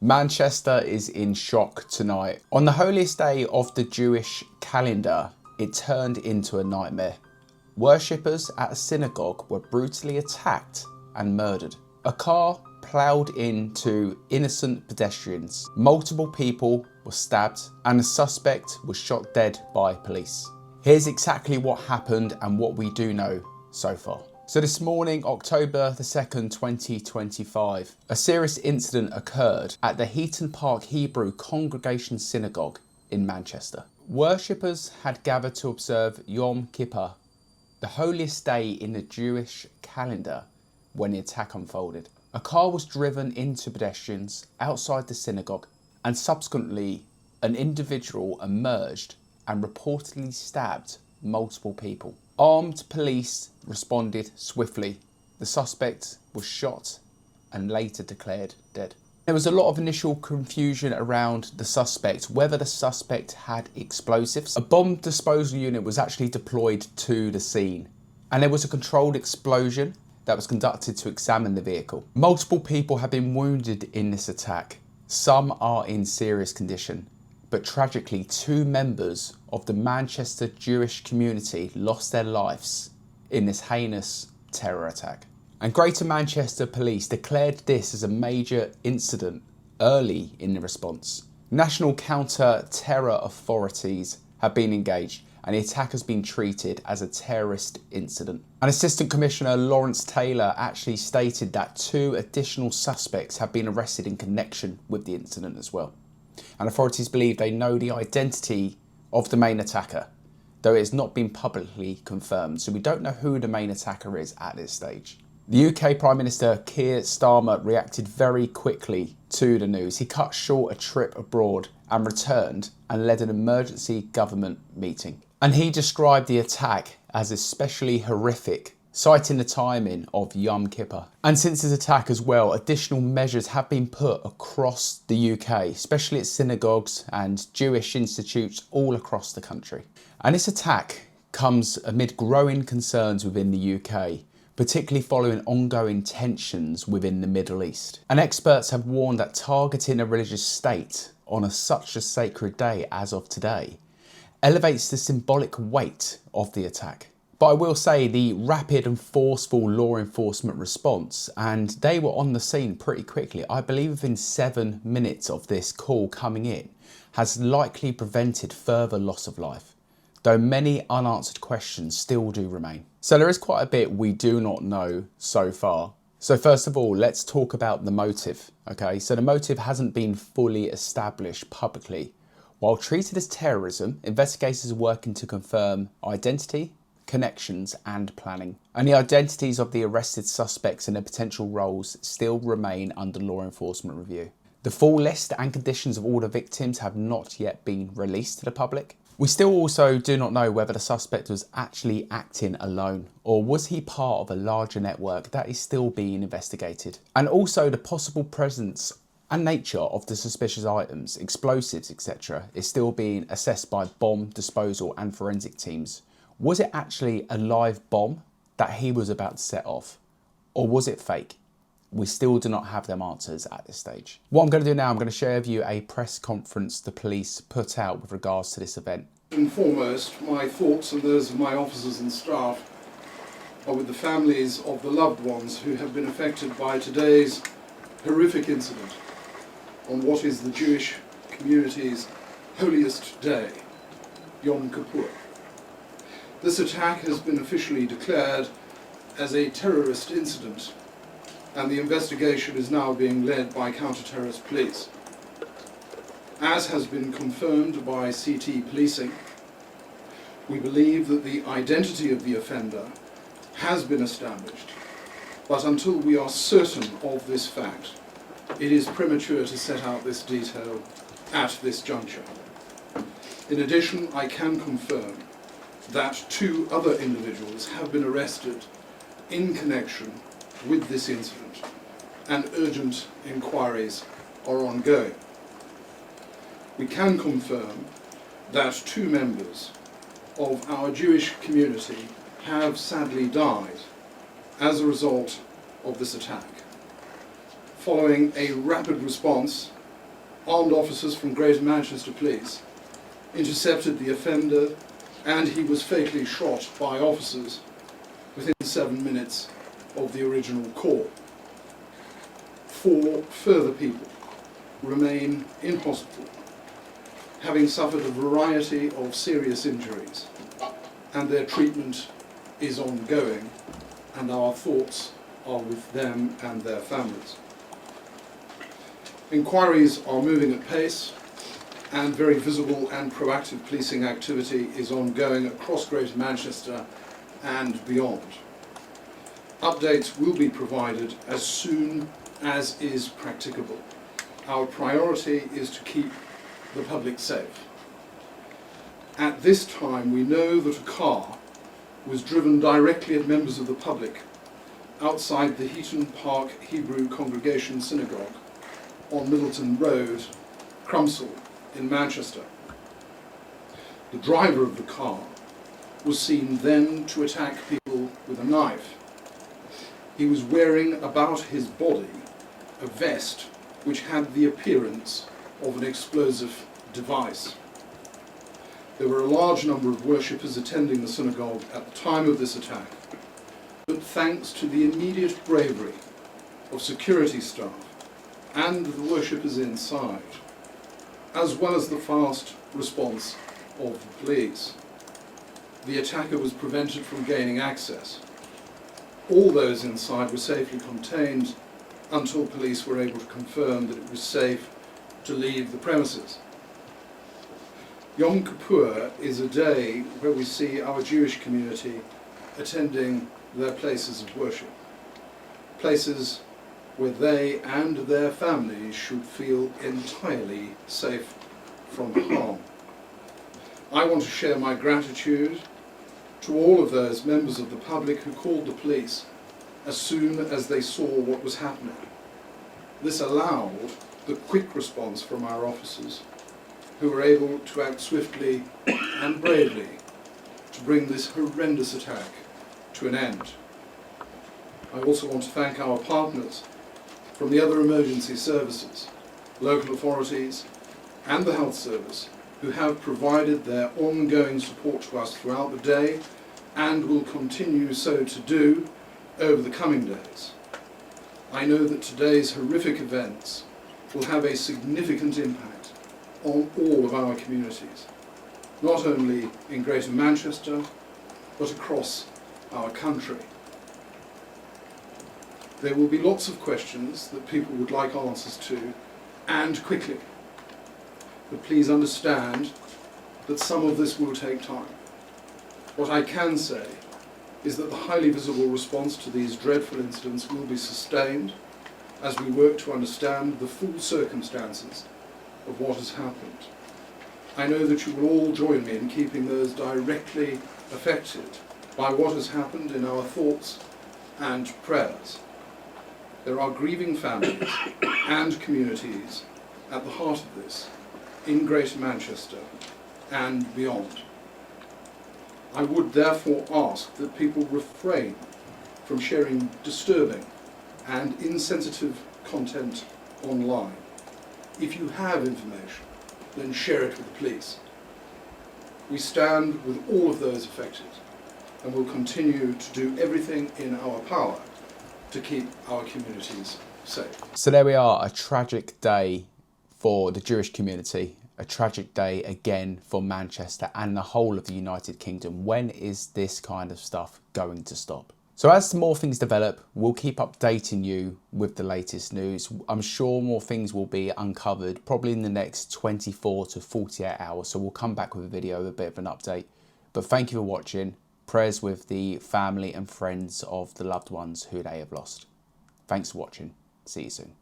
Manchester is in shock tonight. On the holiest day of the Jewish calendar, it turned into a nightmare. Worshippers at a synagogue were brutally attacked and murdered. A car ploughed into innocent pedestrians. Multiple people were stabbed and the suspect was shot dead by police. Here's exactly what happened and what we do know so far. So this morning, October the 2nd, 2025, a serious incident occurred at the Heaton Park Hebrew Congregation Synagogue in Manchester. Worshippers had gathered to observe Yom Kippur, the holiest day in the Jewish calendar, when the attack unfolded. A car was driven into pedestrians outside the synagogue, and subsequently an individual emerged and reportedly stabbed multiple people. Armed police responded swiftly. The suspect was shot and later declared dead. There was a lot of initial confusion around the suspect, whether the suspect had explosives. A bomb disposal unit was actually deployed to the scene, and there was a controlled explosion that was conducted to examine the vehicle. Multiple people have been wounded in this attack. Some are in serious condition, but tragically 2 members of the Manchester Jewish community lost their lives in this heinous terror attack. And Greater Manchester Police declared this as a major incident early in the response. National counter-terror authorities have been engaged and the attack has been treated as a terrorist incident. And Assistant Commissioner Lawrence Taylor actually stated that 2 additional suspects have been arrested in connection with the incident as well. And authorities believe they know the identity of the main attacker, though it has not been publicly confirmed, so we don't know who the main attacker is at this stage. The UK Prime Minister Keir Starmer reacted very quickly to the news. He cut short a trip abroad and returned and led an emergency government meeting. And he described the attack as especially horrific, citing the timing of Yom Kippur. And since this attack as well, additional measures have been put across the UK, especially at synagogues and Jewish institutes all across the country. And this attack comes amid growing concerns within the UK, particularly following ongoing tensions within the Middle East. And experts have warned that targeting a religious state on such a sacred day as of today elevates the symbolic weight of the attack. But I will say the rapid and forceful law enforcement response, and they were on the scene pretty quickly, I believe within 7 minutes of this call coming in, has likely prevented further loss of life, though many unanswered questions still do remain. So there is quite a bit we do not know so far. So first of all, let's talk about the motive, okay? So the motive hasn't been fully established publicly. While treated as terrorism, investigators are working to confirm identity, connections and planning. And the identities of the arrested suspects and their potential roles still remain under law enforcement review. The full list and conditions of all the victims have not yet been released to the public. We still also do not know whether the suspect was actually acting alone or was he part of a larger network that is still being investigated. And also the possible presence and nature of the suspicious items, explosives, etc. is still being assessed by bomb disposal and forensic teams. Was it actually a live bomb that he was about to set off? Or was it fake? We still do not have them answers at this stage. What I'm going to do now, I'm going to share with you a press conference the police put out with regards to this event. First and foremost, my thoughts and those of my officers and staff are with the families of the loved ones who have been affected by today's horrific incident on what is the Jewish community's holiest day, Yom Kippur. This attack has been officially declared as a terrorist incident, and the investigation is now being led by counter-terrorist police. As has been confirmed by CT policing, we believe that the identity of the offender has been established, but until we are certain of this fact, it is premature to set out this detail at this juncture. In addition, I can confirm that 2 other individuals have been arrested in connection with this incident, and urgent inquiries are ongoing. We can confirm that 2 members of our Jewish community have sadly died as a result of this attack. Following a rapid response armed officers from Greater Manchester Police intercepted the offender, and he was fatally shot by officers within 7 minutes of the original call. 4 further people remain in hospital, having suffered a variety of serious injuries, and their treatment is ongoing, and our thoughts are with them and their families. Inquiries are moving at pace, and very visible and proactive policing activity is ongoing across Greater Manchester and beyond. Updates will be provided as soon as is practicable. Our priority is to keep the public safe. At this time, we know that a car was driven directly at members of the public outside the Heaton Park Hebrew Congregation Synagogue on Middleton Road, Crimestoppers in Manchester. The driver of the car was seen then to attack people with a knife. He was wearing about his body a vest which had the appearance of an explosive device. There were a large number of worshippers attending the synagogue at the time of this attack, but thanks to the immediate bravery of security staff and the worshippers inside, as well as the fast response of the police, the attacker was prevented from gaining access. All those inside were safely contained until police were able to confirm that it was safe to leave the premises. Yom Kippur is a day where we see our Jewish community attending their places of worship, places where they and their families should feel entirely safe from harm. I want to share my gratitude to all of those members of the public who called the police as soon as they saw what was happening. This allowed the quick response from our officers, who were able to act swiftly and bravely to bring this horrendous attack to an end. I also want to thank our partners from the other emergency services, local authorities, and the health service, who have provided their ongoing support to us throughout the day and will continue so to do over the coming days. I know that today's horrific events will have a significant impact on all of our communities, not only in Greater Manchester, but across our country. There will be lots of questions that people would like answers to, and quickly. But please understand that some of this will take time. What I can say is that the highly visible response to these dreadful incidents will be sustained as we work to understand the full circumstances of what has happened. I know that you will all join me in keeping those directly affected by what has happened in our thoughts and prayers. There are grieving families and communities at the heart of this, in Greater Manchester and beyond. I would therefore ask that people refrain from sharing disturbing and insensitive content online. If you have information, then share it with the police. We stand with all of those affected and will continue to do everything in our power to keep our communities safe. So there we are, a tragic day for the Jewish community, a tragic day again for Manchester and the whole of the United Kingdom. When is this kind of stuff going to stop? So as more things develop, we'll keep updating you with the latest news. I'm sure more things will be uncovered probably in the next 24 to 48 hours. So we'll come back with a video, a bit of an update. But thank you for watching. Prayers with the family and friends of the loved ones who they have lost. Thanks for watching. See you soon.